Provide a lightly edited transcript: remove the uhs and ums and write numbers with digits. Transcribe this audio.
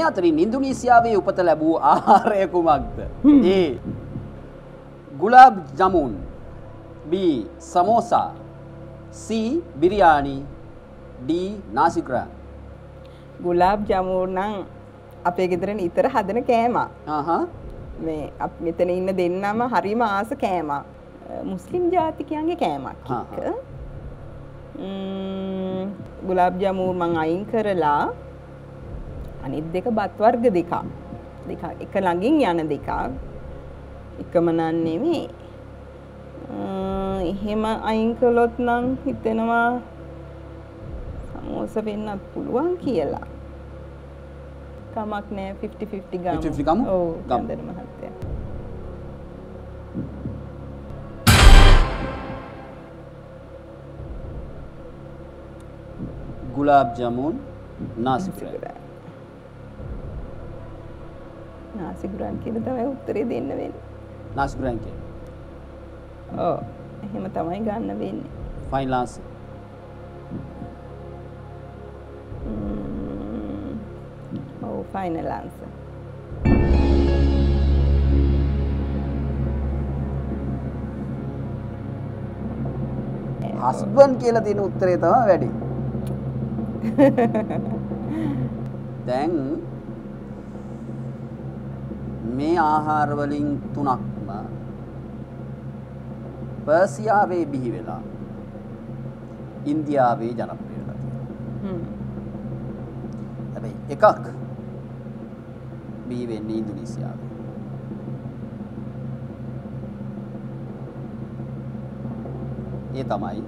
මේ අතරින් ඉන්දුනීසියාවේ උපත ලැබූ ආහාරය කුමක්ද? A. Gulab jamun, B. Samosa, C. Biryani, D. නාසි ග්‍රෑම්. ගුලාබ් ජමුන් නම් අපේ ගෙදර නිතර හදන කෑමක්. මේ මෙතන ඉන්න දෙන්නම හරිම ආස කෑමක්. මුස්ලිම් ජාතිකයන්ගේ කෑමක් එක. ගුලාබ් ජමුන් මං අයින් කරලා අනිත් දෙක බත් වර්ග දෙකක්. එක ළඟින් යන දෙකක්. එකම නන් නෙමෙයි. එහෙම අයින් කළොත් නම් හිතෙනවා සමෝස වෙන්නත් පුළුවන් කියලා. කමක් නෑ 50-50 ගමු. 50-50 ගමු? ඔව් ගන්දර මහත්තයා. ගුලාබ් ජමුන්, නාසි ග්‍රෑම්. නාසි ග්‍රෑම් කියලා තමයි උත්තරේ දෙන්න වෙන්නේ. නාසි ග්‍රෑම් කියලා. ඔව් එහෙම තමයි ගන්න වෙන්නේ. Final answer. ඔව් ෆයිනල් ආන්සර්. හස්බන්ඩ් කියලා තියෙන උත්තරේ තමයි වැඩි. දැන් මේ ආහාර වලින් තුනක්ම පර්සියාවේ බිහි වෙලා ඉන්දියාවේ ජනප්‍රිය වෙලා තියෙනවා. හැබැයි එකක් බිහි වෙන්නේ ඉන්දුනීසියාවේ. ඒ තමයි